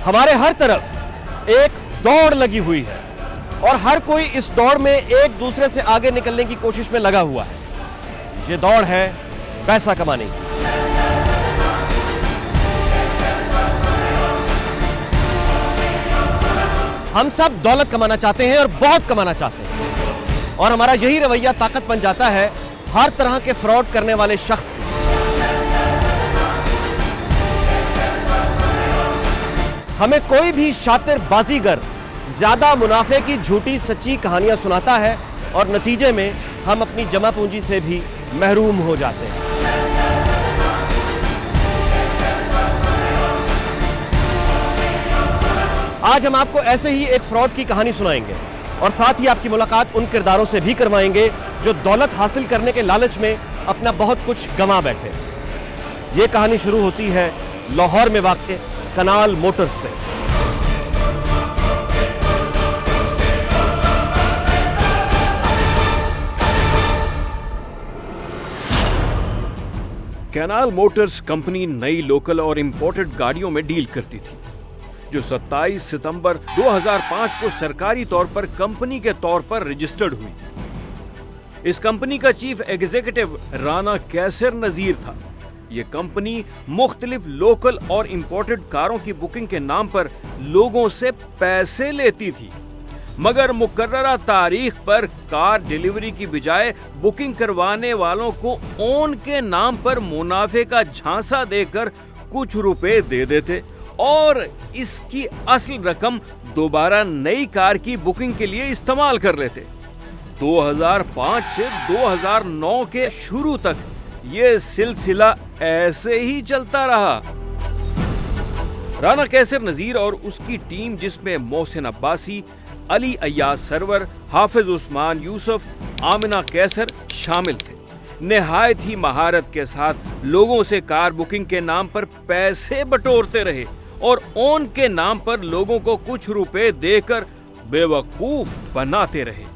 हमारे हर तरफ एक दौड़ लगी हुई है और हर कोई इस दौड़ में एक दूसरे से आगे निकलने की कोशिश में लगा हुआ है। ये दौड़ है पैसा कमाने की। हम सब दौलत कमाना चाहते हैं और बहुत कमाना चाहते हैं, और हमारा यही रवैया ताकत बन जाता है हर तरह के फ्रॉड करने वाले शख्स की। हमें कोई भी शातिर बाजीगर ज्यादा मुनाफे की झूठी सच्ची कहानियां सुनाता है और नतीजे में हम अपनी जमा पूंजी से भी महरूम हो जाते हैं। आज हम आपको ऐसे ही एक फ्रॉड की कहानी सुनाएंगे और साथ ही आपकी मुलाकात उन किरदारों से भी करवाएंगे जो दौलत हासिल करने के लालच में अपना बहुत कुछ गंवा बैठे। ये कहानी शुरू होती है लाहौर में वाक़ कनाल मोटर्स से। कैनाल मोटर्स कंपनी नई लोकल और इंपोर्टेड गाड़ियों में डील करती थी, जो 27 सितंबर 2005 को सरकारी तौर पर कंपनी के तौर पर रजिस्टर्ड हुई। इस कंपनी का चीफ एग्जीक्यूटिव राना कैसर नजीर था। यह कंपनी मुख्तलिफ लोकल और इंपोर्टेड कारों की बुकिंग के नाम पर लोगों से पैसे लेती थी, मगर मुकर्ररा तारीख पर कार डिलीवरी की बजाय बुकिंग करवाने वालों को ओन के नाम पर मुनाफे का झांसा देकर कुछ रुपए दे देते और इसकी असल रकम दोबारा नई कार की बुकिंग के लिए इस्तेमाल कर लेते। 2005 से 2009 के शुरू तक ये सिलसिला ऐसे ही चलता रहा। राना कैसर नजीर और उसकी टीम, जिसमें मोहसिन अब्बासी, अली अय्याज सरवर, हाफिज उस्मान यूसुफ, आमिना कैसर शामिल थे, निहायत ही महारत के साथ लोगों से कार बुकिंग के नाम पर पैसे बटोरते रहे और ओन के नाम पर लोगों को कुछ रुपए देकर बेवकूफ बनाते रहे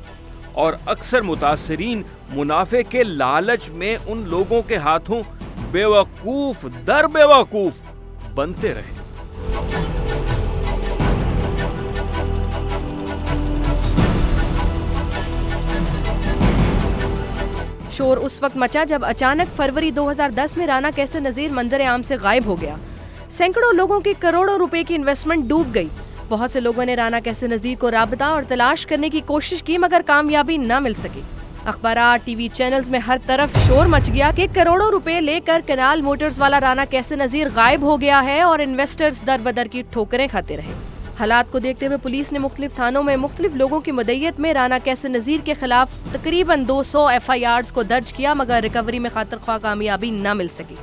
और अक्सर मुतासरीन मुनाफे के लालच में उन लोगों के हाथों बेवकूफ दर बेवकूफ बनते रहे। शोर उस वक्त मचा जब अचानक फरवरी 2010 में राना कैसर नजीर मंजर आम से गायब हो गया। सैकड़ों लोगों की करोड़ों रुपए की इन्वेस्टमेंट डूब गई। बहुत से लोगों ने राना कैसर नजीर को राबता और तलाश करने की कोशिश की, मगर कामयाबी न मिल सकी। अखबारात, टीवी चैनल्स में हर तरफ शोर मच गया कि करोड़ों रुपए लेकर कैनाल मोटर्स वाला राना कैसर नजीर गायब हो गया है और इन्वेस्टर्स दर बदर की ठोकरें खाते रहे। हालात को देखते हुए पुलिस ने मुख्तलिफ थानों में मुख्तलिफ लोगों की मदईयत में राना कैसर नजीर के खिलाफ तकरीबन 200 FIRs को दर्ज किया, मगर रिकवरी में खातिर ख्वाह कामयाबी न मिल सकी।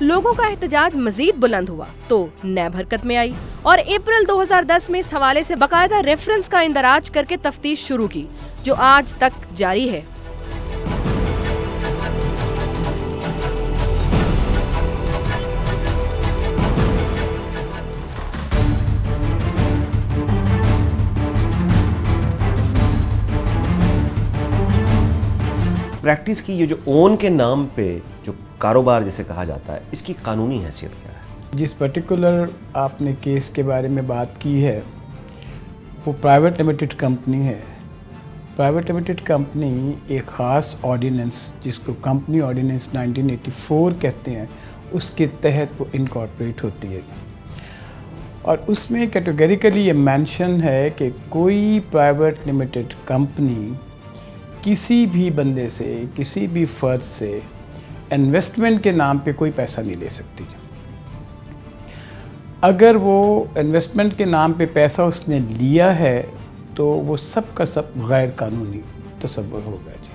लोगों का एहतजाज मजीद बुलंद हुआ तो नैब हरकत में आई और अप्रैल 2010 में इस हवाले से बाकायदा रेफरेंस का इंदराज करके तफ्तीश शुरू की, जो आज तक जारी है। प्रैक्टिस की ये जो ओन के नाम पे जो कारोबार जिसे कहा जाता है, इसकी कानूनी हैसियत क्या है? जिस पर्टिकुलर आपने केस के बारे में बात की है वो प्राइवेट लिमिटेड कंपनी है। प्राइवेट लिमिटेड कंपनी एक ख़ास ऑर्डिनेंस, जिसको कंपनी ऑर्डिनेंस 1984 कहते हैं, उसके तहत वो इनकॉर्पोरेट होती है और उसमें कैटेगरिकली ये मेंशन है कि कोई प्राइवेट लिमिटेड कंपनी किसी भी बंदे से, किसी भी फर्द से इन्वेस्टमेंट के नाम पे कोई पैसा नहीं ले सकती। अगर वो इन्वेस्टमेंट के नाम पे पैसा उसने लिया है तो वो सब का सब गैर कानूनी तस्वुर होगा जी।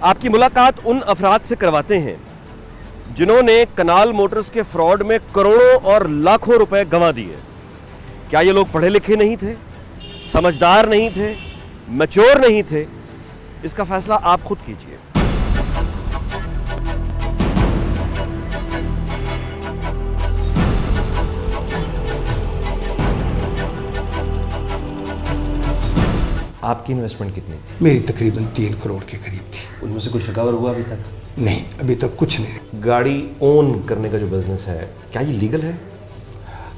आपकी मुलाकात उन अफराद से करवाते हैं जिन्होंने कनाल मोटर्स के फ्रॉड में करोड़ों और लाखों रुपए गंवा दिए। क्या ये लोग पढ़े लिखे नहीं थे, समझदार नहीं थे, मैच्योर नहीं थे? इसका फैसला आप खुद कीजिए। आपकी इन्वेस्टमेंट कितनी थी? मेरी तकरीबन 3 करोड़ के करीब थी। उनमें से कुछ रिकवर हुआ अभी तक? नहीं, अभी तक कुछ नहीं। गाड़ी ओन करने का जो बिजनेस है, क्या ये लीगल है?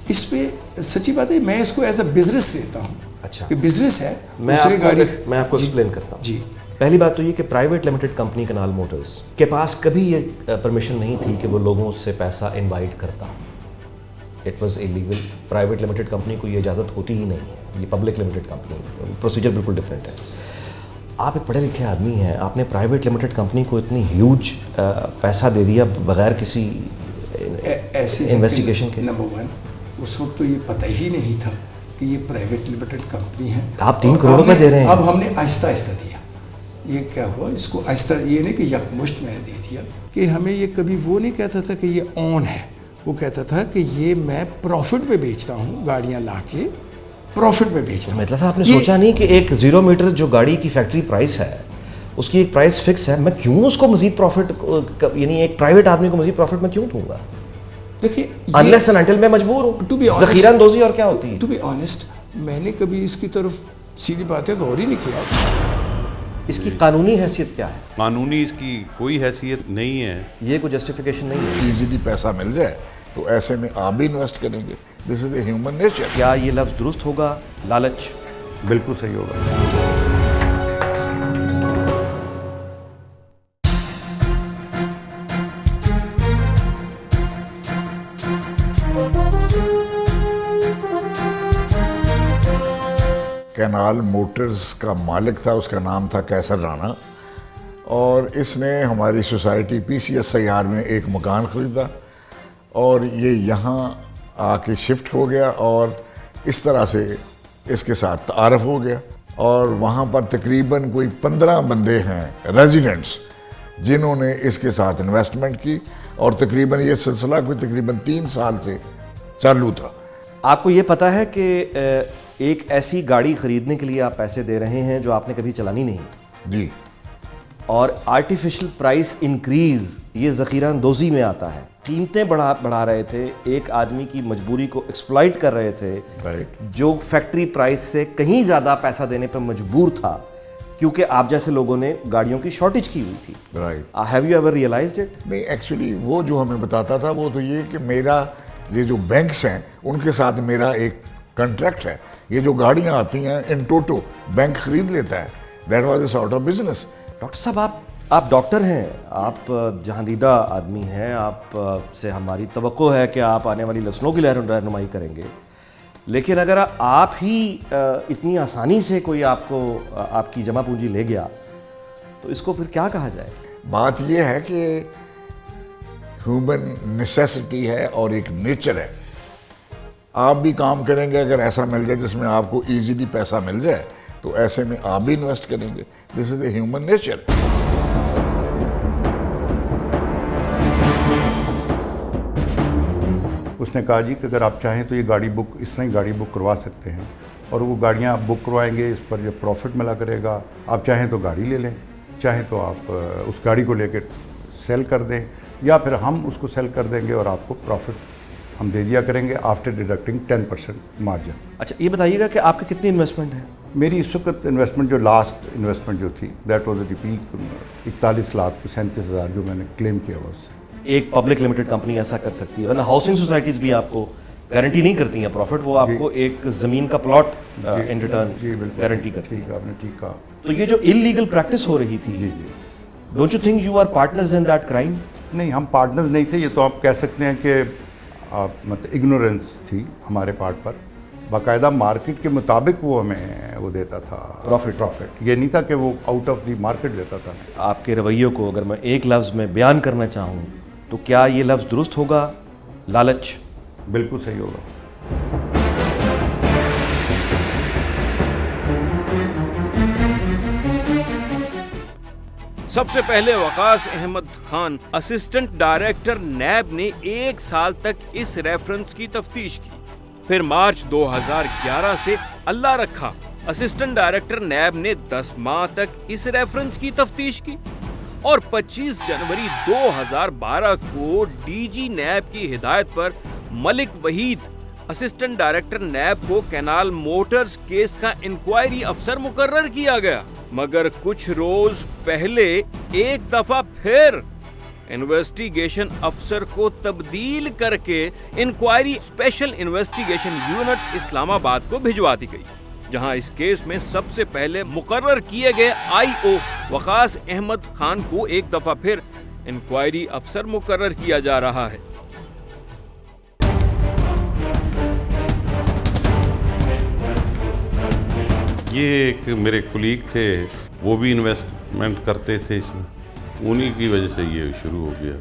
इस पे सच्ची बात है, मैं इसको एज अ बिजनेस लेता हूँ। अच्छा, ये बिजनेस है। मैं आपको एक्सप्लेन करता हूँ। जी, पहली बात तो ये कि प्राइवेट लिमिटेड कंपनी कनाल मोटर्स के पास कभी ये परमिशन नहीं थी कि वो लोगों से पैसा इनवाइट करता। It was illegal. Private limited company को ये इजाज़त होती ही नहीं है, ये पब्लिक लिमिटेड कंपनी, प्रोसीजर बिल्कुल डिफरेंट है। आप एक पढ़े लिखे आदमी हैं, आपने प्राइवेट लिमिटेड कंपनी को इतनी ह्यूज पैसा दे दिया बगैर किसी ऐसे इन्वेस्टिगेशन के। नंबर 1, उस वक्त तो ये पता ही नहीं था कि ये प्राइवेट लिमिटेड कंपनी है। आप 3 करोड़ रुपए दे रहे हैं। अब हमने आहिस्ता आहिस्ता दिया। ये क्या हुआ, इसको आहिस्ता, ये नहीं कि यकमुश्त मैंने दे दिया। कि हमें ये कभी वो नहीं कहता था कि ये ऑन है, वो कहता था कि ये मैं प्रॉफिट में बेचता हूँ, गाड़ियाँ ला के प्रॉफिट में बेचता हूँ। मतलब साहब आपने सोचा नहीं कि एक 0 मीटर जो गाड़ी की फैक्ट्री प्राइस है, उसकी एक प्राइस फिक्स है, मैं क्यों उसको मजीद प्रॉफिट, यानी एक प्राइवेट आदमी को मजीद प्रॉफिट में क्यों दूंगा? देखिए, अनलेस एंड अंटिल मैं मजबूर हूँ। टू बी ऑनेस्ट, ज़ख़ीरानंदोज़ी और क्या होती है? टू बी ऑनेस्ट, मैंने कभी इसकी तरफ सीधी बातें गौर ही नहीं किया। इसकी कानूनी हैसियत क्या है? कानूनी इसकी कोई हैसियत नहीं है। ये कोई जस्टिफिकेशन नहीं है। इजीली पैसा मिल जाए तो ऐसे में आप भी इन्वेस्ट करेंगे। This is a human nature. क्या ये लफ्ज़ दुरुस्त होगा, लालच? बिल्कुल सही होगा। कैनाल मोटर्स का मालिक था, उसका नाम था कैसर राणा, और इसने हमारी सोसाइटी PCS सयार में एक मकान ख़रीदा और ये यहाँ आके शिफ्ट हो गया और इस तरह से इसके साथ तारफ़ हो गया। और वहाँ पर तकरीबन कोई 15 बंदे हैं रेजिडेंट्स जिन्होंने इसके साथ इन्वेस्टमेंट की और तकरीबन ये सिलसिला कोई तकरीबन 3 साल से चालू था। आपको ये पता है कि एक ऐसी गाड़ी खरीदने के लिए आप पैसे दे रहे हैं जो आपने कभी चलानी नहीं? जी। और आर्टिफिशियल प्राइस इंक्रीज ये ज़ख़ीरानंदोज़ी में आता है। कीमतें बढ़ा रहे थे, एक आदमी की मजबूरी को एक्सप्लॉइट कर रहे थे, राइट, जो फैक्ट्री प्राइस से कहीं ज़्यादा पैसा देने पर मजबूर था क्योंकि आप जैसे लोगों ने गाड़ियों की शॉर्टेज की हुई थी। Right. Have you ever realised it? नहीं, एक्चुअली वो जो हमें बताता था वो तो ये कि मेरा ये जो बैंक्स हैं उनके साथ मेरा एक कॉन्ट्रैक्ट है, ये जो गाड़ियाँ आती हैं इन टोटो बैंक खरीद लेता है। That was a sort of business. Doctor साहब, आप डॉक्टर हैं, आप जहांदीदा आदमी हैं, आप से हमारी तवक्को है कि आप आने वाली नस्लों की रहनुमाई करेंगे, लेकिन अगर आप ही इतनी आसानी से कोई आपको आपकी जमा पूंजी ले गया तो इसको फिर क्या कहा जाए? बात ये है कि ह्यूमन नेसेसिटी है और एक नेचर है। आप भी काम करेंगे अगर ऐसा मिल जाए जिसमें आपको इजीली पैसा मिल जाए तो ऐसे में आप भी इन्वेस्ट करेंगे। This is a human nature. उसने कहा जी कि अगर आप चाहें तो ये गाड़ी बुक, इस तरह ही गाड़ी बुक करवा सकते हैं और वो गाड़ियाँ आप बुक करवाएंगे, इस पर जो प्रॉफिट मिला करेगा, आप चाहें तो गाड़ी ले लें, चाहें तो आप उस गाड़ी को लेकर सेल कर दें या फिर हम उसको सेल कर देंगे और आपको प्रॉफिट हम दे दिया करेंगे आफ्टर डिडक्टिंग 10% मार्जिन। अच्छा, ये बताइएगा कि आपकी कितनी इन्वेस्टमेंट है? मेरी इस वक्त इन्वेस्टमेंट जो लास्ट इन्वेस्टमेंट जो थी दैट वाज द पीक 41,37,000 जो मैंने क्लेम किया हुआ उससे। एक पब्लिक लिमिटेड कंपनी ऐसा कर सकती है, वरना हाउसिंग सोसाइटीज भी आपको गारंटी नहीं करती हैं प्रॉफिट, वो आपको एक ज़मीन का प्लॉट इन रिटर्न गारंटी करती है। ठीक, आपने ठीक कहा। तो ये जो इलीगल प्रैक्टिस हो रही थी, जी, don't you think you are partners in that crime? नहीं, हम पार्टनर्स नहीं थे, ये तो आप कह सकते हैं कि मतलब इग्नोरेंस थी हमारे पार्ट पर। बाकायदा मार्केट के मुताबिक वो हमें वो देता था प्रॉफिट, ये नहीं था कि वो आउट ऑफ द मार्केट देता था। आपके रवैये को अगर मैं एक लफ्ज़ में बयान करना चाहूँ तो क्या ये लफ्ज़ दुरुस्त होगा, लालच? बिल्कुल सही होगा। सबसे पहले Waqas Ahmed Khan assistant director NAB ने 1 साल तक इस रेफरेंस की तफ्तीश की। फिर मार्च 2011 से अल्लाह रखा असिस्टेंट डायरेक्टर नैब ने 10 माह तक इस रेफरेंस की तफ्तीश की और 25 जनवरी 2012 को डीजी नैब की हिदायत पर Malik Waheed assistant director NAB को कैनाल मोटर्स केस का इंक्वायरी अफसर मुकर्रर किया गया, मगर कुछ रोज पहले एक दफा फिर इन्वेस्टिगेशन अफसर को तब्दील करके inquiry special investigation unit Islamabad को भिजवा दी गई, जहां इस केस में सबसे पहले मुकर्रर किए गए आईओ वकास अहमद खान को एक दफा फिर इंक्वायरी अफसर मुकर्रर किया जा रहा है। ये एक मेरे कुलीग थे, वो भी इन्वेस्टमेंट करते थे इसमें, उन्हीं की वजह से ये शुरू हो गया।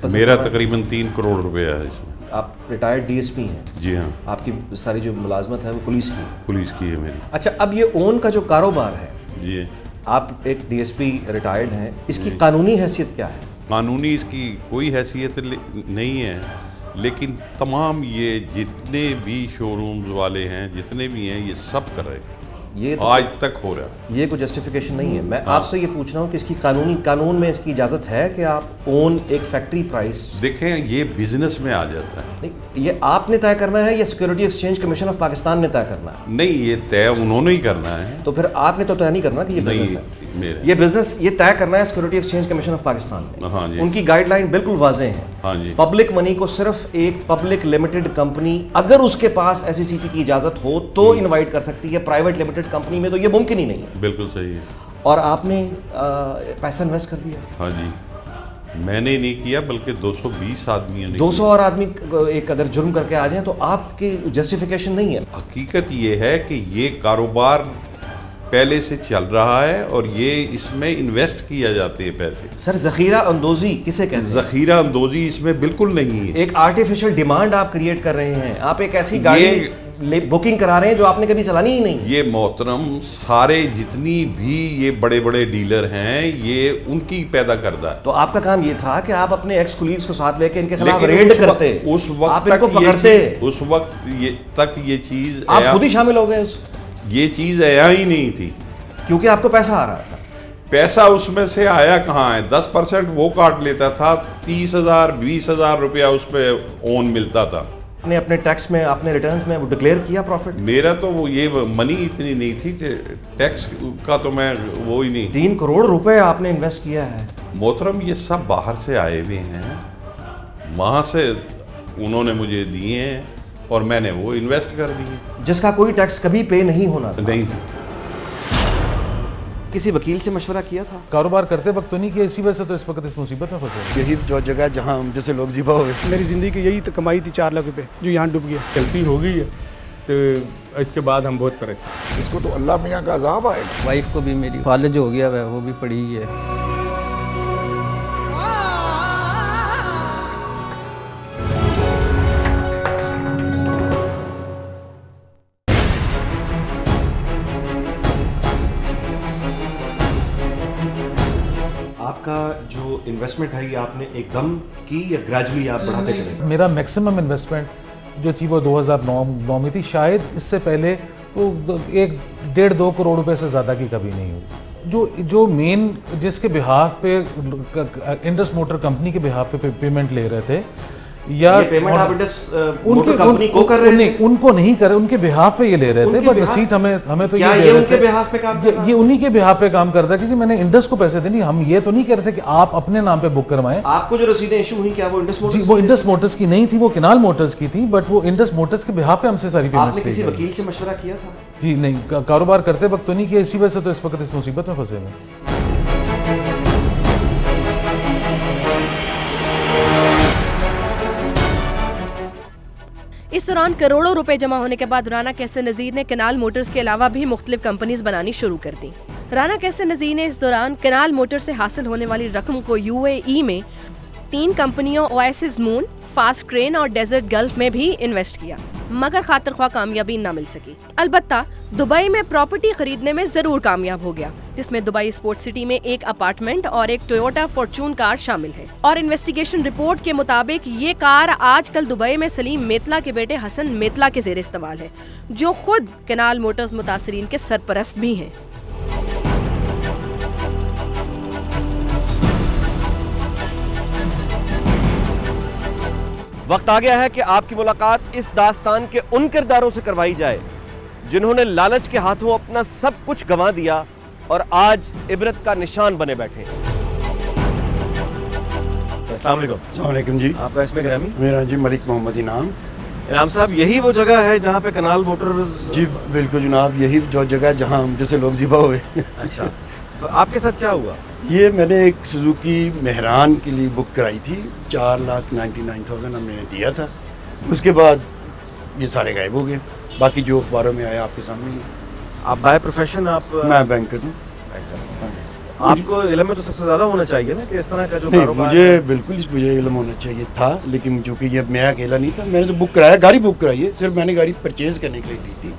मेरा तकरीबन 3 करोड़ रुपया है इसमें। आप रिटायर्ड डीएसपी हैं? जी हाँ। आपकी सारी जो मुलाजमत है वो पुलिस की है मेरी। अच्छा, अब ये ओन का जो कारोबार है, जी, आप एक डीएसपी रिटायर्ड हैं, इसकी कानूनी हैसियत क्या है? कानूनी इसकी कोई हैसियत नहीं है, लेकिन तमाम ये जितने भी शोरूम्स वाले हैं, जितने भी हैं, ये सब कर रहे हैं, ये तो आज तक हो रहा है। ये कोई जस्टिफिकेशन नहीं है। मैं आपसे ये पूछ रहा हूँ कि इसकी कानून में इसकी इजाज़त है कि आप ओन एक फैक्ट्री प्राइस? देखें, ये बिजनेस में आ जाता है। नहीं, ये आपने तय करना है या security exchange commission of Pakistan ने तय करना है? नहीं, ये तय उन्होंने ही करना है। तो फिर आपने तो तय नहीं करना कि ये बिजनेस है। ये बिजनेस ये तय करना है security exchange commission of Pakistan ने। हाँ जी। उनकी गाइडलाइन बिल्कुल वाज़ेह है। हाँ जी। पब्लिक मनी को सिर्फ एक पब्लिक लिमिटेड कंपनी, अगर उसके पास SECP की इजाजत हो तो इनवाइट कर सकती है। प्राइवेट लिमिटेड कंपनी में तो ये मुमकिन ही नहीं है। बिल्कुल सही है। और आपने पैसा इन्वेस्ट कर दिया? हाँ जी, मैंने नहीं किया, बल्कि 220 आदमियों ने। 200 और आदमी एक अगर जुर्म करके आ जाए तो आपकी जस्टिफिकेशन नहीं है। हकीकत ये है कि ये कारोबार पहले से चल रहा है और ये इसमें इन्वेस्ट किया जाते हैं पैसे। सर, ज़ख़ीरा अंदोज़ी किसे कहते हैं? ज़ख़ीरा अंदोज़ी इसमें बिल्कुल नहीं है। एक आर्टिफिशियल डिमांड आप क्रिएट कर रहे हैं। आप एक ऐसी गाड़ी बुकिंग करा रहे हैं जो आपने कभी चलानी ही नहीं। ये मोहतरम, सारे जितनी भी ये बड़े बड़े डीलर हैं, ये उनकी पैदा करता है। तो आपका काम ये था कि आप अपने एक्स कुलीग्स को साथ लेके इनके खिलाफ रेड करते, उस वक्त आप इनको पकड़ते, उस वक्त तक ये चीज आप खुद ही शामिल हो गए। ये चीज आया ही नहीं थी, क्योंकि आपको पैसा आ रहा था। पैसा उसमें से आया कहाँ है? 10% वो काट लेता था, 30,000 20,000 रुपया उस पर ओन मिलता था। आपने अपने टैक्स में, आपने रिटर्न्स में वो डिक्लेयर किया प्रॉफिट? मेरा तो वो ये मनी इतनी नहीं थी, टैक्स का तो मैं वो ही नहीं। 3 करोड़ रुपए आपने इन्वेस्ट किया है। मोहतरम, ये सब बाहर से आए हुए हैं, वहाँ से उन्होंने मुझे दिए हैं और मैंने वो इन्वेस्ट कर दिए, जिसका कोई टैक्स कभी पे नहीं होना था। नहीं। किसी वकील से मशवरा किया था? कारोबार करते वक्त तो नहीं किया, इसी वजह से तो इस वक्त इस मुसीबत में फंसे। यही जो जगह जहाँ जैसे लोग ज़िबा हुए। मेरी ज़िंदगी की यही तो कमाई थी 4 लाख रुपए, जो यहाँ डूब गया। गलती हो गई है तो इसके बाद हम बहुत परेशान। इसको तो अल्लाह मियाँ का अज़ाब आएगा। वाइफ को भी मेरी फालिज हो गया है, वो भी पड़ी ही है। आपका जो इन्वेस्टमेंट है ये आपने एकदम की या ग्रेजुअली आप बढ़ाते चले? मेरा मैक्सिमम इन्वेस्टमेंट जो थी वो 2009 में थी। शायद इससे पहले तो 1-1.5-2 करोड़ रुपए से ज़्यादा की कभी नहीं हुई। जो मेन जिसके बिहाफ पे इंडस मोटर कंपनी के बिहाफ पे पेमेंट ले रहे थे, या ये पेमेंट आप इंडस मोटर कंपनी को कर रहे थे? उनको नहीं करे, उनके बिहाफ पे ये ले रहे थे, बट रसीद हमें तो ये उनके बिहाफ पे काम कर रहा है? ये उन्हीं के बिहाफ पे काम करता है कि जी मैंने इंडस को पैसे देनी। हम ये तो नहीं कह रहे थे कि आप अपने नाम पे बुक करवाएं। आपको जो रसीदें इशू हुई क्या वो इंडस मोटर्स? जी, वो इंडस मोटर्स की नहीं थी, वो केनाल मोटर्स की थी, बट वो इंडस मोटर्स के बिहाफ पे हमसे सारी पेमेंट्स। आपने किसी वकील से मशवरा किया था? जी नहीं, कारोबार करते वक्त तो नहीं किया, इसी वजह से तो इस वक्त इस मुसीबत में फंसे हैं। इस दौरान करोड़ों रुपए जमा होने के बाद राना कैसर नजीर ने कैनाल मोटर्स के अलावा भी मुख्तलिफ कंपनीज बनानी शुरू कर दी। राना कैसर नजीर ने इस दौरान कैनाल मोटर्स से हासिल होने वाली रकम को UAE में 3 कंपनियों ओएसिस मून, फास्ट क्रेन और डेजर्ट गल्फ में भी इन्वेस्ट किया, मगर खातिर ख्वाह कामयाबी न मिल सकी। अलबत्ता दुबई में प्रॉपर्टी खरीदने में जरूर कामयाब हो गया, जिसमें दुबई स्पोर्ट्स सिटी में एक अपार्टमेंट और एक टोयोटा फॉर्चून कार शामिल है। और इन्वेस्टिगेशन रिपोर्ट के मुताबिक ये कार आजकल दुबई में सलीम मेतला के बेटे हसन मेतला के ज़ेर इस्तेमाल है, जो खुद कैनाल मोटर्स मुतासरीन के सरपरस्त भी हैं। वक्त आ गया है कि आपकी मुलाकात इस दास्तान के उन किरदारों से करवाई जाए जिन्होंने लालच के हाथों अपना सब कुछ गंवा दिया और आज इबरत का निशान बने बैठे हैं। अस्सलाम वालेकुम जी। आपका इसमें ग्रामी? मेरा जी मलिक मोहम्मद इनाम। इनाम साहब, यही वो जगह है जहाँ पे कनाल मोटर्स? जी बिल्कुल जनाब, यही जो जगह है जहाँ हम जैसे लोग ज़िबा हुए। अच्छा, तो आपके साथ क्या हुआ? ये मैंने एक सुजुकी मेहरान के लिए बुक कराई थी, 4,99,000 हमने दिया था। उसके बाद ये सारे गायब हो गए। बाकी जो अखबारों में आया आपके सामने ही। आप बाय प्रोफेशन? आप? मैं बैंकर हूँ। आपको इल्म में तो सबसे ज़्यादा होना चाहिए ना कि इस तरह का जो नहीं, कारोबार मुझे बिल्कुल मुझे इल्म होना चाहिए था, लेकिन चूँकि ये मैं अकेला नहीं था, मैंने तो बुक कराया, गाड़ी बुक कराई है। सिर्फ मैंने गाड़ी परचेज़ करने के लिए ली थी।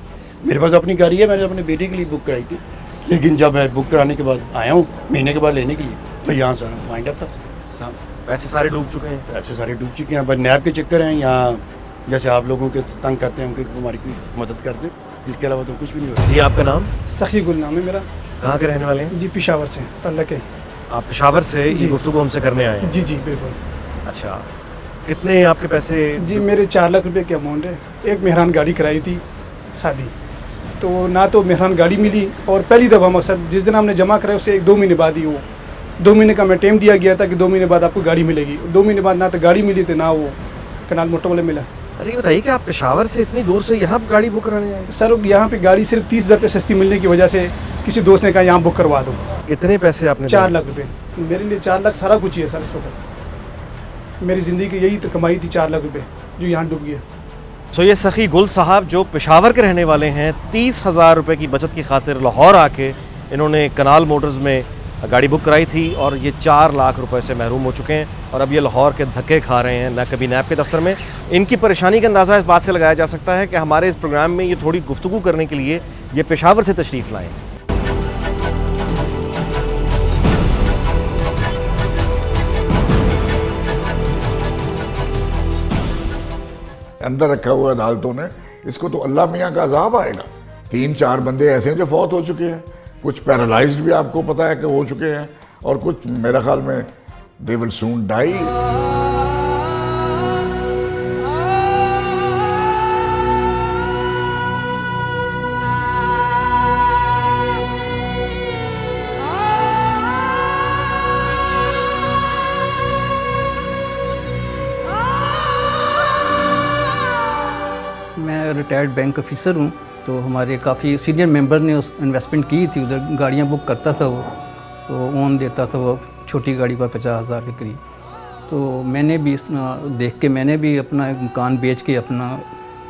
मेरे पास अपनी गाड़ी है, मैंने अपने बेटे के लिए बुक कराई थी। लेकिन जब मैं बुक कराने के बाद आया हूँ महीने के बाद लेने के लिए, तो यहाँ सारा वाइंड अप था। पैसे सारे डूब चुके हैं? पैसे सारे डूब चुके हैं। बस नैब के चक्कर हैं यहाँ, जैसे आप लोगों के तंग करते हैं उनकी हमारी कोई मदद कर दें, इसके अलावा तो कुछ भी नहीं होता। जी, आपका नाम? सखी गुल नाम है मेरा। कहाँ के रहने वाले हैं? जी पेशावर से, तल्लक है। आप पेशावर से ये गुफ्तगू हमसे करने आए हैं? जी जी बिल्कुल। अच्छा, कितने आपके पैसे? जी मेरे 4 लाख रुपए की अमाउंट है। एक मेहरान गाड़ी कराई थी शादी, तो ना तो मेहरान गाड़ी मिली, और पहली दफ़ा मकसद जिस दिन हमने जमा कराया उससे 2 महीने बाद ही वो 2 महीने का मैं टाइम दिया गया था कि 2 महीने बाद आपको गाड़ी मिलेगी। 2 महीने बाद ना तो गाड़ी मिली थी ना वो कनाल मोटर वाले मिला। अरे ये बताइए कि आप पेशावर से इतनी दूर से यहाँ गाड़ी बुक कराने आए? सर यहाँ पे गाड़ी सिर्फ 30,000 रुपये सस्ती मिलने की वजह से किसी दोस्त ने कहा यहाँ बुक करवा दो। कितने पैसे आपने? 4 लाख रुपए। मेरे लिए 4 लाख सारा कुछ ही है सर। इस वक्त मेरी ज़िंदगी की यही तो कमाई थी, 4 लाख रुपए जो यहाँ डूब गया। सो ये सखी गुल साहब जो पेशावर के रहने वाले हैं, 30,000 रुपये की बचत की खातिर लाहौर आके इन्होंने कनाल मोटर्स में गाड़ी बुक कराई थी और ये 4 लाख रुपए से महरूम हो चुके हैं और अब ये लाहौर के धक्के खा रहे हैं, ना कभी नैब के दफ्तर में। इनकी परेशानी का अंदाज़ा इस बात से लगाया जा सकता है कि हमारे इस प्रोग्राम में ये थोड़ी गुफ्तगू करने के लिए ये पेशावर से तशरीफ़ लाएँ। अंदर रखा हुआ अदालतों ने, इसको तो अल्लाह मियाँ का अजाब आएगा। 3-4 बंदे ऐसे हैं जो फौत हो चुके हैं, कुछ पैरालाइज्ड भी आपको पता है कि हो चुके हैं, और कुछ मेरा ख्याल में दे विल सून डाई। मैं रिटायर्ड बैंक ऑफिसर हूँ, तो हमारे काफ़ी सीनियर मेंबर ने उस इन्वेस्टमेंट की थी। उधर गाड़ियाँ बुक करता था वो, तो ओन देता था वो छोटी गाड़ी पर 50,000 के करीब। तो मैंने भी इस तरह देख के मैंने भी अपना एक मकान बेच के अपना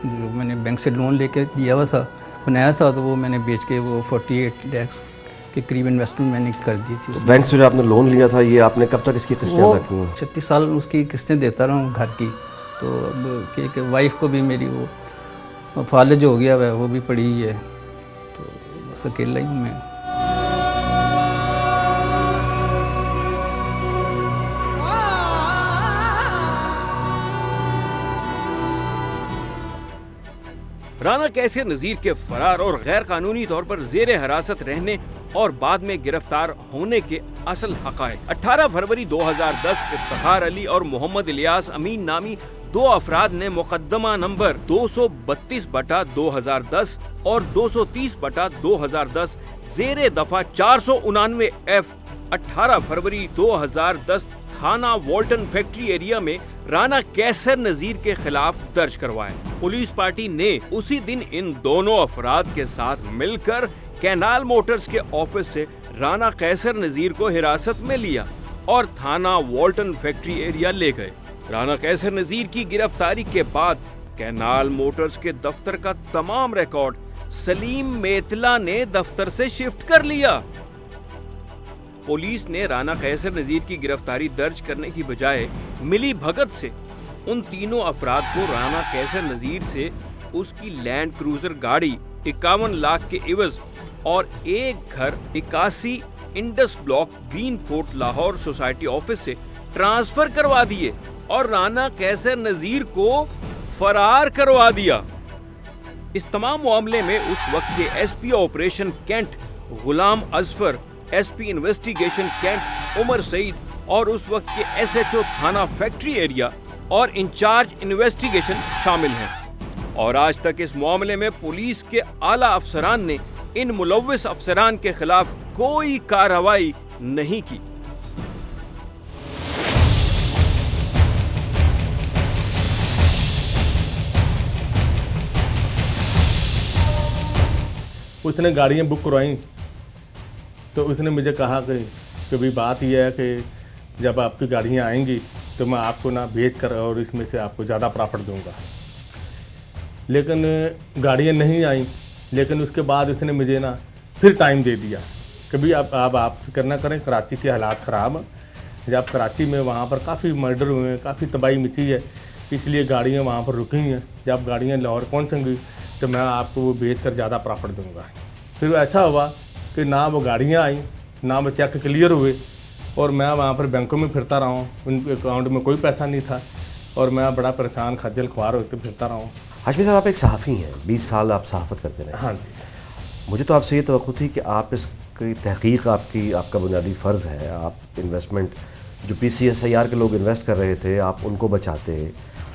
जो मैंने बैंक से लोन लेके लिया हुआ था बनाया था, तो वो मैंने बेच के वो 48 लाख के करीब इन्वेस्टमेंट मैंने कर दी थी। बैंक से जो आपने लोन लिया था, ये आपने कब तक इसकी किस्तें अदा की? 36 साल उसकी किस्तें देता रहा हूँ घर की। तो अब कि वाइफ को भी मेरी वो फालज हो गया है, वो भी पड़ी ही है, तो बस अकेला ही हूँ मैं। राना कैसर नजीर के फरार और गैर कानूनी तौर पर जेर हिरासत रहने और बाद में गिरफ्तार होने के असल हक़ाइक़। 18 फरवरी 2010 इफ्तिखार अली और मोहम्मद इलियास अमीन नामी 2 अफराद ने मुकदमा नंबर 232/2010 और 230/2010 जेर दफा 499 F 18 फरवरी 2010 थाना वॉल्टन फैक्ट्री एरिया में राना कैसर नजीर के खिलाफ दर्ज करवाए। पुलिस पार्टी ने उसी दिन इन दोनों अफराद के साथ मिलकर कैनाल मोटर्स के ऑफिस से राना कैसर नजीर को हिरासत में लिया और थाना वॉल्टन फैक्ट्री एरिया ले गए। राना कैसर नजीर की गिरफ्तारी के बाद कैनाल मोटर्स के दफ्तर का तमाम रिकॉर्ड सलीम मेतला ने दफ्तर से शिफ्ट कर लिया। पुलिस ने राना कैसर नजीर की गिरफ्तारी दर्ज करने की बजाय मिली भगत से उन तीनों अफराद को राना कैसर नजीर से उसकी लैंड क्रूजर गाड़ी 51 लाख के इवज और एक घर 81 Indus block green fort Lahore society office से ट्रांसफर करवा दिए और राना कैसर नजीर को फरार करवा दिया। इस तमाम मामले में उस वक्त के SP operation cantt Ghulam Azfar, SP investigation cantt Umar Saeed और उस वक्त के एसएचओ थाना फैक्ट्री एरिया और इंचार्ज इन्वेस्टिगेशन शामिल हैं। और आज तक इस मामले में पुलिस के आला अफसरान ने इन मुलव्विस अफसरान के खिलाफ कोई कार्रवाई नहीं की। उसने गाड़ियाँ बुक करवाई तो उसने मुझे कहा कि भाई बात यह है कि जब आपकी गाड़ियाँ आएंगी तो मैं आपको ना बेच कर और इसमें से आपको ज़्यादा प्रॉफिट दूंगा। लेकिन गाड़ियाँ नहीं आई, लेकिन उसके बाद उसने मुझे ना फिर टाइम दे दिया कि भाई अब आप फिक्र ना करें, कराची के हालात ख़राब हैं। जब कराची में वहाँ पर काफ़ी मर्डर हुए हैं, काफ़ी तबाही मची है, इसलिए गाड़ियाँ वहाँ पर रुकी हैं। जब गाड़ियाँ लाहौर पहुँचेंगी तो मैं आपको वो बेच कर ज़्यादा प्रॉफिट दूंगा। फिर ऐसा हुआ कि ना वो गाड़ियाँ आई, ना वो चेक क्लियर हुए, और मैं वहाँ पर बैंकों में फिरता रहा हूँ। उनके अकाउंट में कोई पैसा नहीं था और मैं बड़ा परेशान खज्जल ख्वार होते फिरता रहा हूँ। हाशमी साहब, आप एक सहाफ़ी हैं, 20 साल आप सहाफ़त करते रहे। हाँ जी। मुझे तो आपसे ये तवक्कुह थी कि आप इसकी तहकीक आपका बुनियादी फ़र्ज़ है। आप इन्वेस्टमेंट जो PCSIR के लोग इन्वेस्ट कर रहे थे, आप उनको बचाते।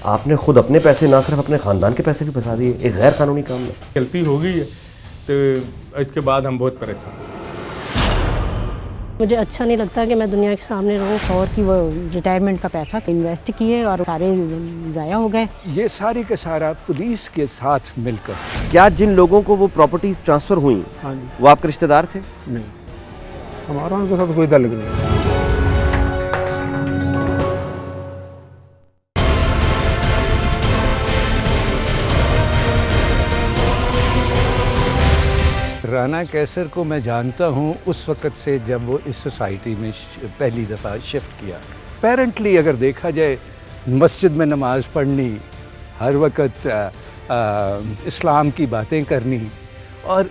आपने खुद अपने पैसे, ना सिर्फ अपने ख़ानदान के पैसे भी बचा दिए एक गैर कानूनी काम में। गलती हो गई है तो इसके बाद हम बहुत परेशान। मुझे अच्छा नहीं लगता कि मैं दुनिया के सामने रहूं और कि वो रिटायरमेंट का पैसा इन्वेस्ट किए और सारे ज़ाया हो गए। ये सारी का सारा पुलिस के साथ मिलकर। क्या जिन लोगों को वो प्रॉपर्टीज़ ट्रांसफ़र हुई, हाँ जी, वो आपके रिश्तेदार थे? नहीं, हमारा उनके साथ कोई ताल्लुक नहीं। राना कैसर को मैं जानता हूँ उस वक़्त से जब वो इस सोसाइटी में पहली दफ़ा शिफ्ट किया। पेरेंटली अगर देखा जाए, मस्जिद में नमाज़ पढ़नी, हर वक़्त इस्लाम की बातें करनी, और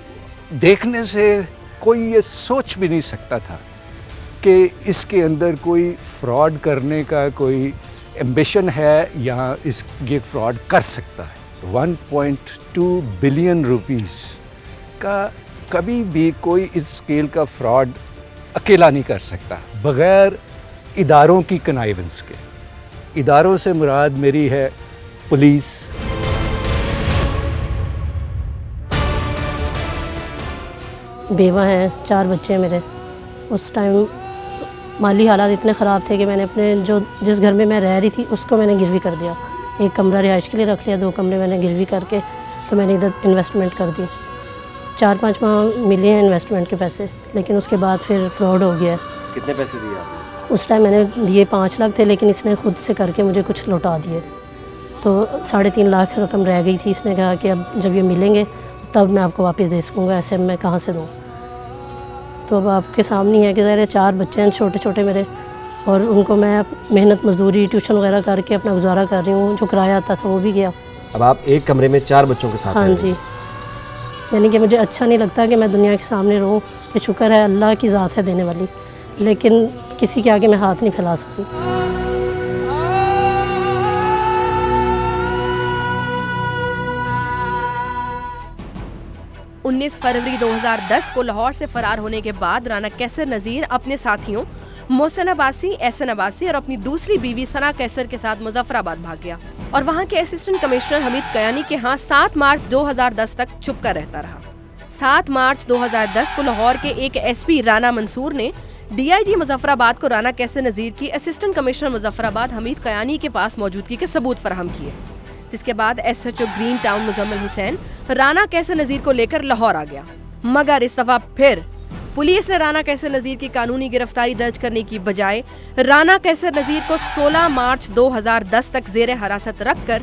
देखने से कोई ये सोच भी नहीं सकता था कि इसके अंदर कोई फ्रॉड करने का कोई एम्बिशन है या ये फ्रॉड कर सकता है। 1.2 बिलियन रुपीस का कभी भी कोई इस स्केल का फ्रॉड अकेला नहीं कर सकता बग़ैर इदारों की कनाइवेंस के। इदारों से मुराद मेरी है पुलिस, बेवा हैं, 4 बच्चे हैं मेरे। उस टाइम माली हालात इतने ख़राब थे कि मैंने अपने जिस घर में मैं रह रही थी उसको मैंने गिरवी कर दिया। एक कमरा रिहाइश के लिए रख लिया, 2 कमरे मैंने गिरवी करके तो मैंने इधर इन्वेस्टमेंट कर दी। 4-5 माह मिले हैं इन्वेस्टमेंट के पैसे, लेकिन उसके बाद फिर फ्रॉड हो गया। कितने पैसे दिए आपने? उस टाइम मैंने दिए 5 लाख थे, लेकिन इसने खुद से करके मुझे कुछ लौटा दिए, तो 3.5 लाख रकम रह गई थी। इसने कहा कि अब जब ये मिलेंगे तब मैं आपको वापस दे सकूँगा, ऐसे मैं कहाँ से दूँ। तो अब आपके सामने है कि ज़ाहिर है 4 बच्चे हैं छोटे छोटे मेरे, और उनको मैं मेहनत मजदूरी ट्यूशन वगैरह करके अपना गुजारा कर रही हूँ। जो किराया आता था वो भी गया। अब आप एक कमरे में 4 बच्चों के साथ? हाँ जी। यानी कि मुझे अच्छा नहीं लगता कि मैं दुनिया के सामने रहूं कि शुक्र है अल्लाह की ज़ात है देने वाली, लेकिन किसी के आगे मैं हाथ नहीं फैला सकती। फरवरी 2010 को लाहौर से फरार होने के बाद राना कैसर नज़ीर अपने साथियों मोहसिन अब्बासी, एहसन अब्बासी और अपनी दूसरी बीवी सना कैसर के साथ मुजफ्फराबाद भाग गया और वहां के असिस्टेंट कमिश्नर हमीद कयानी के यहाँ 7 मार्च 2010 तक छुप कर रहता रहा। 7 मार्च 2010 को लाहौर के एक SP राना मंसूर ने DIG मुजफ्फराबाद को राना कैसर नज़ीर की असिस्टेंट कमिश्नर मुजफ्फराबाद हमीद कयानी के पास मौजूदगी के सबूत फराहम किए, जिसके बाद SHO green town Muzammil Hussain Rana Qaiser Nazir को लेकर लाहौर आ गया। मगर इस दफा फिर पुलिस ने राना कैसर नज़ीर की कानूनी गिरफ्तारी दर्ज करने की बजाय राना कैसर नज़ीर को 16 मार्च 2010 तक जेर हिरासत रखकर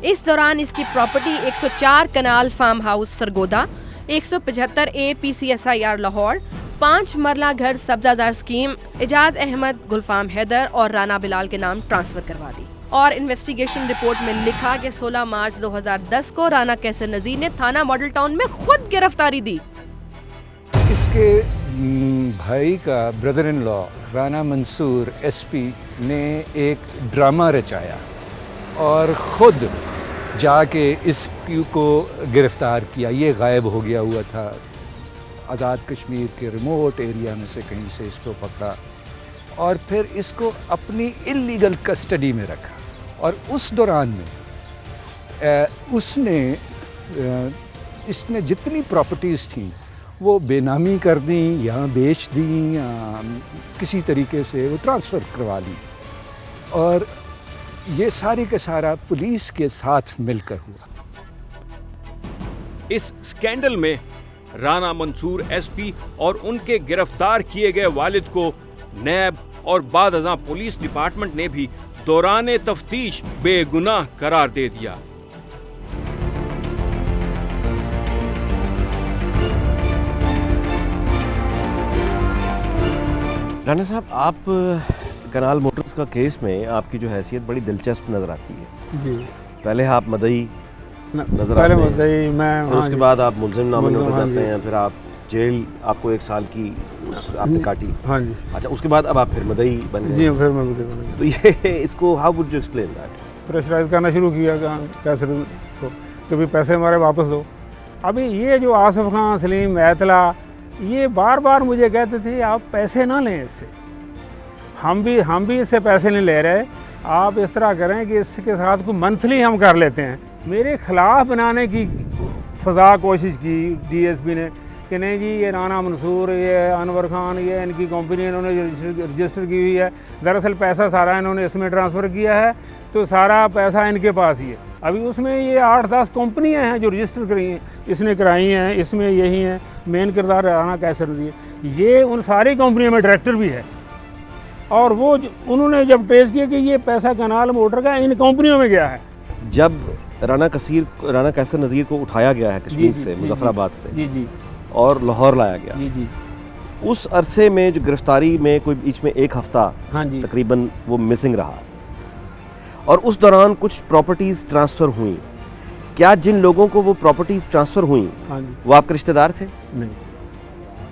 इस दौरान इसकी property 104 kanal farm house Sargodha, 175A PCSIR Lahore, 5 marla घर सब्जादार स्कीम एजाज अहमद, गुलफाम हैदर और राना बिलाल के नाम ट्रांसफर करवा दी। और इन्वेस्टिगेशन रिपोर्ट में लिखा कि 16 मार्च 2010 को राना कैसर नज़ीर ने थाना मॉडल टाउन में खुद गिरफ्तारी दी। इसके भाई का brother in law Rana Mansoor SP ने एक ड्रामा रचाया और ख़ुद जाके इसको गिरफ़्तार किया। ये गायब हो गया हुआ था, आज़ाद कश्मीर के रिमोट एरिया में से कहीं से इसको पकड़ा और फिर इसको अपनी इल्लीगल कस्टडी में रखा और उस दौरान में इसने जितनी प्रॉपर्टीज़ थी वो बेनामी कर दी या बेच दी या किसी तरीके से वो ट्रांसफ़र करवा ली, और ये सारे का सारा पुलिस के साथ मिलकर हुआ। इस स्कैंडल में राना मंसूर एसपी और उनके गिरफ्तार किए गए वालिद को नैब और बादअज़ां पुलिस डिपार्टमेंट ने भी दौरान तफ्तीश बेगुनाह करार दे दिया। राना साहब, आप कनाल मोटर्स का केस में आपकी जो हैसियत बड़ी दिलचस्प नज़र आती है। जी, पहले आप मदई नज़र पहले आते हैं, मदई मैं, फिर उसके बाद आप मुलजिम नामजद हो हाँ जाते जी। हैं, फिर आप जेल आपको 1 साल की आपने काटी। हाँ जी। अच्छा, उसके बाद अब आप फिर मदई बन गए। जी, फिर मैं मदई बन गया। तो ये इसको how would you explain that? Pressurise करना शुरू किया कैसर को कि भाई पैसे हमारे वापस दो। अभी ये जो आसिफ खान, सलीम, मैतला, ये बार बार मुझे कहते थे आप पैसे ना लें इससे, हम भी इससे पैसे नहीं ले रहे, आप इस तरह करें कि इसके साथ को मंथली हम कर लेते हैं। मेरे खिलाफ बनाने की फ़ज़ा कोशिश की डीएसपी ने कि नहीं जी, ये राना मंसूर, ये अनवर खान, ये इनकी कंपनी इन्होंने रजिस्टर की हुई है, दरअसल पैसा सारा इन्होंने इसमें ट्रांसफ़र किया है, तो सारा पैसा इनके पास ही है। अभी उसमें ये 8-10 कंपनियां हैं जो रजिस्टर करी हैं, इसने कराई हैं, इसमें यही हैं, मेन किरदार राना कैसर दिए, ये उन सारी कंपनियों में डायरेक्टर भी है। और वो उन्होंने जब ट्रेस किया कि ये पैसा कनाल मोटर का इन कंपनियों में गया है। जब राना कैसर नज़ीर को उठाया गया है कश्मीर से, मुजफ्फराबाद से, जी, और लाहौर लाया गया, जी, उस अरसे में जो गिरफ्तारी में कोई बीच में 1 हफ्ता हाँ जी, तकरीबन वो मिसिंग रहा, और उस दौरान कुछ प्रॉपर्टीज़ ट्रांसफ़र हुई। क्या जिन लोगों को वो प्रॉपर्टीज़ ट्रांसफ़र हुई, हाँ जी, वो आपके रिश्तेदार थे? नहीं,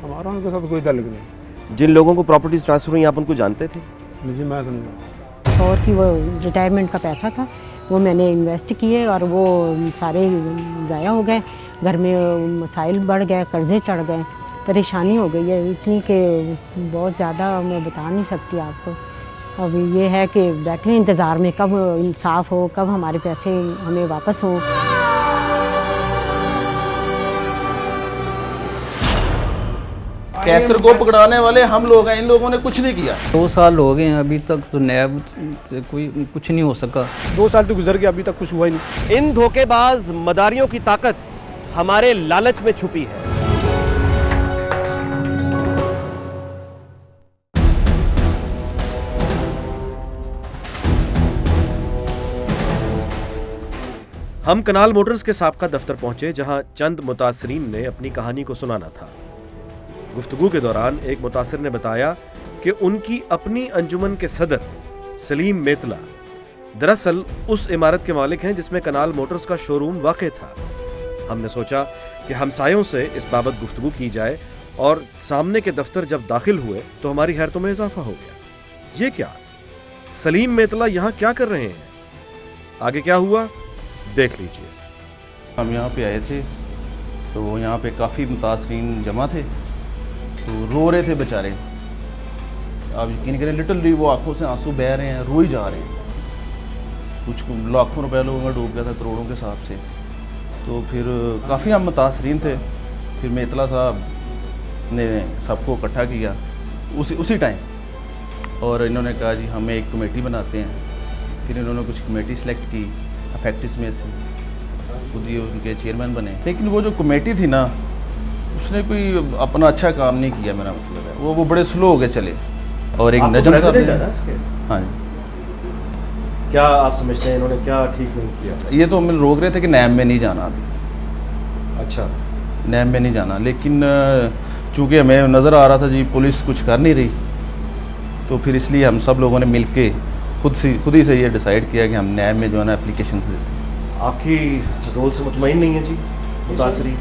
हमारा उनके साथ कोई ताल्लुक नहीं। जिन लोगों को प्रॉपर्टीज़ ट्रांसफ़र हुई आप उनको जानते थे? जी, मैं तो नहीं। और कि वो रिटायरमेंट का पैसा था, वो मैंने इन्वेस्ट किए और वो सारे ज़ाया हो गए, घर में मसाइल बढ़ गए, कर्ज़े चढ़ गए, परेशानी हो गई है इतनी कि बहुत ज़्यादा मैं बता नहीं सकती आपको। अभी ये है कि बैठे इंतज़ार में कब इंसाफ हो, कब हमारे पैसे हमें वापस हों। कैसर को पकड़ाने वाले हम लोग हैं, इन लोगों ने कुछ नहीं किया। 2 साल हो गए हैं, अभी तक तो नैब से कोई कुछ नहीं हो सका। 2 साल तो गुजर गए, अभी तक कुछ हुआ ही नहीं। इन धोखेबाज मदारियों की ताकत हमारे लालच में छुपी है। हम कनाल मोटर्स के साबका दफ्तर पहुंचे, जहां चंद मुतासरीन ने अपनी कहानी को सुनाना था। गुफ्तगू के दौरान एक मुतासिर ने बताया कि उनकी अपनी अंजुमन के सदर सलीम मेतला दरअसल उस इमारत के मालिक हैं जिसमें कनाल मोटर्स का शोरूम वाक़ था। हमने सोचा कि हमसायों से इस बाबत गुफ्तगू की जाए, और सामने के दफ्तर जब दाखिल हुए तो हमारी हैरतों में इजाफा हो गया। ये क्या, सलीम मेतला यहाँ क्या कर रहे हैं? आगे क्या हुआ देख लीजिए। हम यहाँ पे आए थे तो वो यहाँ पे काफ़ी मुतासरीन जमा थे, तो रो रहे थे बेचारे। आप यकीन करें, लिटरली वो आंखों से आंसू बह रहे हैं, रो ही जा रहे हैं। कुछ लाखों रुपए लोगों में डूब गया था, करोड़ों के हिसाब से। तो फिर काफ़ी हम मुतासरीन थे। फिर मेतला साहब ने सबको इकट्ठा किया उसी टाइम, और इन्होंने कहा जी हमें एक कमेटी बनाते हैं। फिर इन्होंने कुछ कमेटी सेलेक्ट की अफेक्टिस में से, खुद ही उनके चेयरमैन बने। लेकिन वो जो कमेटी थी ना, उसने कोई अपना अच्छा काम नहीं किया, मेरा मतलब है। वो बड़े स्लो हो गए चले। और एक नजम साहब, हाँ जी, क्या आप समझते हैं इन्होंने क्या ठीक नहीं किया? ये तो हम रोक रहे थे कि नैब में नहीं जाना अभी। अच्छा, नैब में नहीं जाना, लेकिन चूँकि हमें नज़र आ रहा था जी पुलिस कुछ कर नहीं रही, तो फिर इसलिए हम सब लोगों ने मिल के खुद ही से ये डिसाइड किया कि हम नैब में जो है ना एप्लीकेशन देते हैं। आपकी रोल से मुतमईन नहीं है जी मुतासरीन?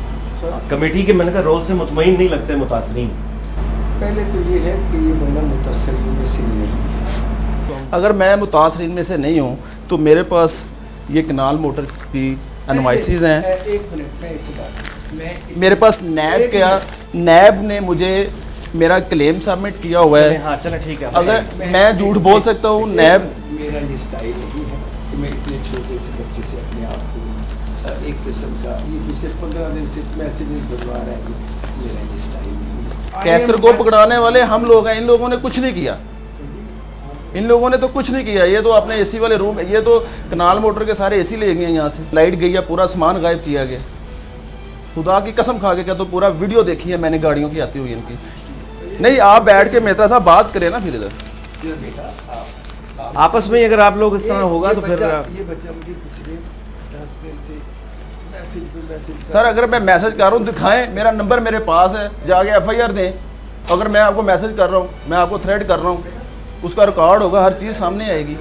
कमेटी के मैंने कहा रोल से मुतमईन नहीं लगते मुतासरीन? पहले तो ये है कि ये बंदा मुतासरीन में से नहीं है। अगर मैं मुतासरीन में से नहीं हूँ तो मेरे पास ये कनाल मोटर्स की एनवाइसीज हैं। एक मिनट में इसी बात मेरे पास नैब ने मुझे मेरा क्लेम सबमिट किया हुआ है। हाँ चलें ठीक है। अगर मैं झूठ बोल सकता हूँ, नैब मेरा ये स्टाइल नहीं है कि मैं एक छोटे से बच्चे से अपने आप को एक किस्म का ये पिछले 15 दिन से मैसेजेस भिजवा रहा है, मेरा ये स्टाइल नहीं है। कैसर को पकड़ाने वाले हम लोग हैं, इन लोगों ने कुछ नहीं किया, इन लोगों ने तो कुछ नहीं किया। ये तो अपने एसी वाले रूम, ये तो कनाल मोटर के सारे एसी ले गए यहाँ से, लाइट गई है, पूरा सामान गायब किया गया। खुदा की कसम खा के क्या, तो पूरा वीडियो देखी है मैंने गाड़ियों की आती हुई इनकी। नहीं, आप बैठ के मेहता साहब बात करें ना फिर इधर आपस में अगर आप लोग इस तरह होगा तो फिर ये बच्चा मुझे पिछले 10 दिन से मैसेज पे मैसेज। सर अगर मैं मैसेज कर रहा हूँ दिखाएं, मेरा नंबर मेरे पास है, जाके FIR दें। अगर मैं आपको मैसेज कर रहा हूँ, मैं आपको थ्रेट कर रहा हूँ, उसका रिकॉर्ड होगा, हर चीज़ सामने आएगी।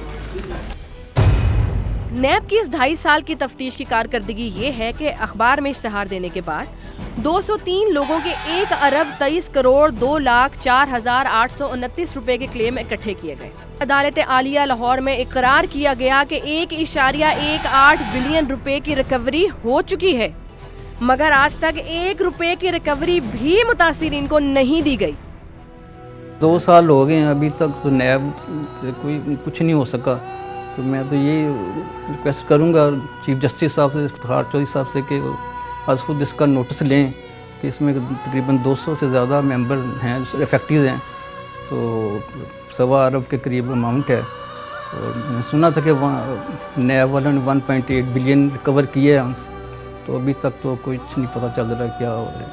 नैब की इस 2.5 साल की तफ्तीश की कारकर्दगी ये है कि अखबार में इश्तहार देने के बाद 203 लोगों के 1 अरब 23 करोड़ 2,04,829 रुपए के क्लेम इकट्ठे किए गए। अदालत आलिया लाहौर में इकरार किया गया कि 1.18 बिलियन रुपए की रिकवरी हो चुकी है, मगर आज तक 1 रुपए की रिकवरी भी मुतासिरीन को नहीं दी गई। 2 साल हो गए हैं, अभी तक तो नैब से कोई कुछ नहीं हो सका। तो मैं तो ये रिक्वेस्ट करूंगा चीफ जस्टिस साहब से, इफ्तिखार चौधरी साहब से कि आज खुद इसका नोटिस लें कि इसमें तकरीबन 200 से ज़्यादा मेंबर हैं, इफेक्टिव हैं, तो 1.25 अरब के करीब अमाउंट है। और मैंने सुना था कि नैब वालों ने 1.8 बिलियन रिकवर किए हैं उनसे, तो अभी तक तो कुछ नहीं पता चल रहा क्या हो रहा है।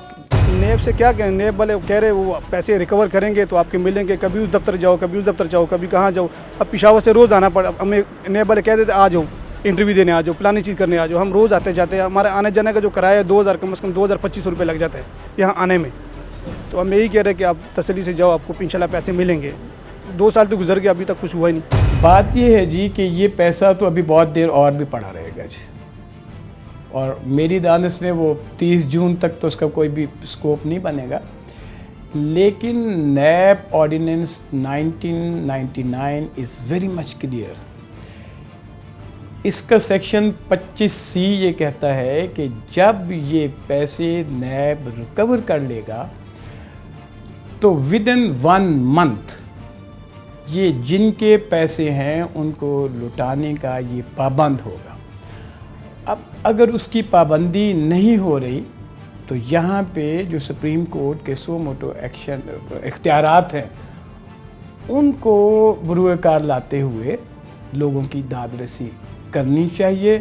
नेब से क्या कहें, नेब वाले कह रहे वो पैसे रिकवर करेंगे तो आपके मिलेंगे, कभी उस दफ्तर जाओ, कभी उस दफ्तर जाओ, कभी कहाँ जाओ। अब पेशावर से रोज़ आना पड़ा, हमें नेब वाले कह देते आ जाओ, इंटरव्यू देने आ जाओ, प्लानिंग चीज़ करने आ जाओ। हम रोज़ आते जाते हैं, हमारे आने जाने का जो किराया है 2000 कम से कम 2025 रुपये लग जाता है यहाँ आने में। तो हम यही कह रहे हैं कि आप तसल्ली से जाओ, आपको इंशाल्लाह पैसे मिलेंगे। 2 साल तो गुजर गए, अभी तक कुछ हुआ ही नहीं। बात ये है जी कि ये पैसा तो अभी बहुत देर और भी पड़ा रहेगा जी, और मेरी दानिश में वो 30 जून तक तो उसका कोई भी स्कोप नहीं बनेगा। लेकिन NAB ordinance 1999 is very much clear. इसका सेक्शन 25C ये कहता है कि जब ये पैसे नैब रिकवर कर लेगा तो विद इन 1 मंथ ये जिनके पैसे हैं उनको लुटाने का ये पाबंद होगा। अब अगर उसकी पाबंदी नहीं हो रही तो यहाँ पे जो सुप्रीम कोर्ट के सो मोटो एक्शन इख्तियारात हैं उनको बुरुए कार लाते हुए लोगों की दादरसी करनी चाहिए।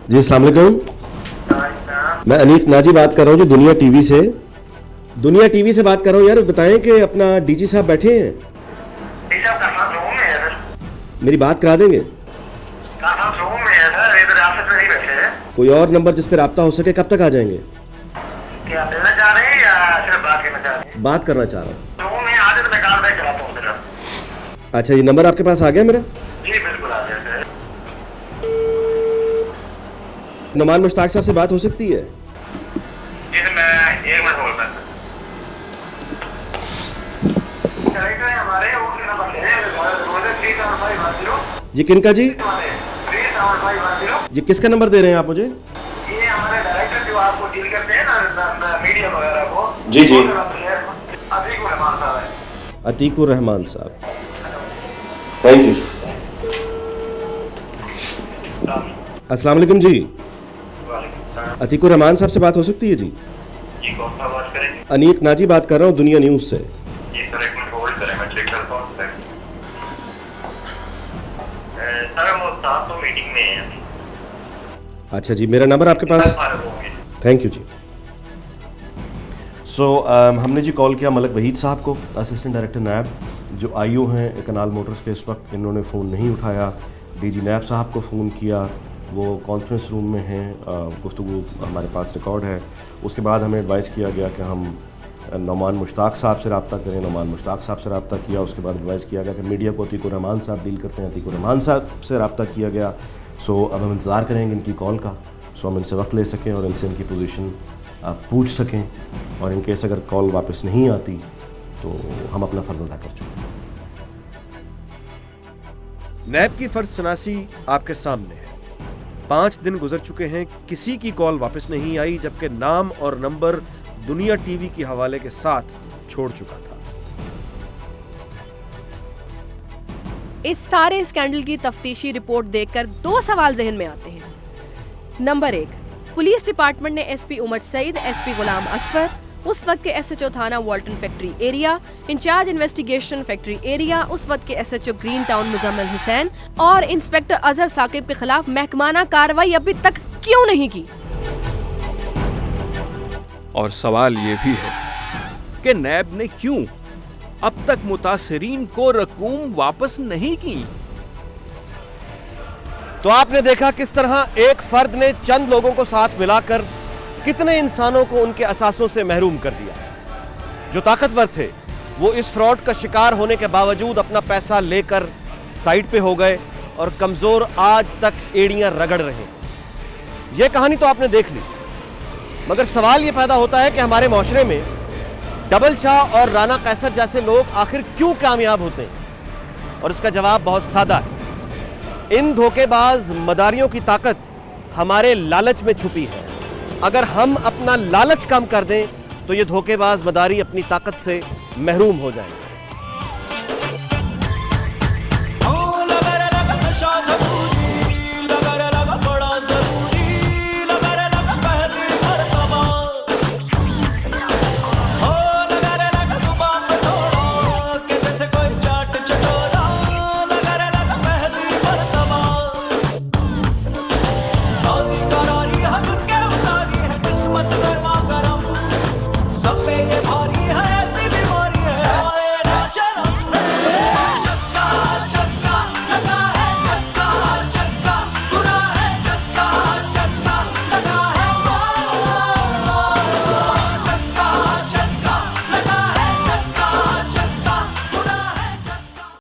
जी अस्सलाम वालेकुम, मैं अनीक नाजी बात कर रहा हूँ जो दुनिया टीवी से बात कर रहा हूँ। यार बताएं कि अपना डीजी साहब बैठे हैं, मेरी बात करा देंगे? कोई और नंबर जिस पर रब्ता हो सके, कब तक आ जाएंगे? क्या मिलना चाह रहे हैं या सिर्फ बात करना चाह रहे हैं? बात करना चाह रहा हूँ। तो मैं आधे तो मैं कार बैक चलाता हूँ मेरा। अच्छा, ये नंबर आपके पास आ गया मेरा? जी बिल्कुल आ गया सर। नुमान मुश्ताक साहब से बात हो सकती है? जी सर, मैं 1 मिनट होल्ड कर। डायरेक्टर है हमारे, वो कितना बंदे हैं? 37510। जी किनका जी? 37510। जी किसका नंबर दे रहे हैं आप मुझे? ये हमारे डायरेक्टर जो आपको डील करते हैं ना मीडिया वगैरह को। जी जी, अतीकुर रहमान साहब है। अतीकुर रहमान साहब, थैंक यू। अस्सलाम वालेकुम जी, अतीकुर रहमान साहब से बात हो सकती है जी? जी कौन सा बात करेंगे? अनीक नाजी बात कर रहा हूँ दुनिया न्यूज़ से। जी सर, 1 मिनट होल्ड करें, मैं चेक करता हूँ सर। सर वो साथ तो मीटिंग में है। अच्छा जी, मेरा नंबर आपके पास? थैंक यू जी। हमने जी कॉल किया मलक वहीद साहब को, असिस्टेंट डायरेक्टर नैब, जो IO हैं कनाल मोटर्स के। इस वक्त इन्होंने फ़ोन नहीं उठाया। DG नैब साहब को फ़ोन किया, वो कॉन्फ्रेंस रूम में हैं, गुफ्तगू हमारे पास रिकॉर्ड है। उसके बाद हमें एडवाइस किया गया कि हम नुमान मुश्ताक साहब से रब्ता करें। नुमान मुश्ताक साहब से रब्ता किया। उसके बाद एडवाइस किया गया कि मीडिया को अतीकुर रहमान साहब डील करते हैं, अतीकुर रहमान साहब से रब्ता किया गया। अब हम इंतज़ार करेंगे इनकी कॉल का, हम इनसे वक्त ले सकें और इनसे इनकी पोजीशन पूछ सकें, और इन केस अगर कॉल वापस नहीं आती तो हम अपना फ़र्ज़ अदा कर चुके। नैब की फ़र्ज़ शनासी आपके सामने है। 5 दिन गुजर चुके हैं, किसी की कॉल वापस नहीं आई, जबकि नाम और नंबर दुनिया टीवी के हवाले के साथ छोड़ चुका था। इस सारे स्कैंडल की तफ्तीशी रिपोर्ट देखकर 2 सवाल जहन में आते हैं। नंबर 1, पुलिस डिपार्टमेंट ने एसपी उमर सईद, एसपी गुलाम असफर, उस वक्त के एसएचओ थाना Walton factory area, incharge investigation factory area, उस वक्त के SHO Green town Muzammil Hussain और इंस्पेक्टर अजहर साकिब के खिलाफ महकमाना कार्रवाई अभी तक क्यों नहीं की? और सवाल ये भी है कि नैब ने क्यों अब तक मुतासिरीन को रकूम वापस नहीं की? तो आपने देखा किस तरह एक फर्द ने चंद लोगों को साथ मिलाकर कितने इंसानों को उनके असासों से महरूम कर दिया। जो ताकतवर थे वो इस फ्रॉड का शिकार होने के बावजूद अपना पैसा लेकर साइड पे हो गए और कमजोर आज तक एड़ियां रगड़ रहे हैं। यह कहानी तो आपने देख ली, मगर सवाल यह पैदा होता है कि हमारे माशरे में डबल शाह और राना कैसर जैसे लोग आखिर क्यों कामयाब होते हैं? और इसका जवाब बहुत सादा है। इन धोखेबाज मदारियों की ताकत हमारे लालच में छुपी है। अगर हम अपना लालच कम कर दें तो ये धोखेबाज मदारी अपनी ताकत से महरूम हो जाएंगे।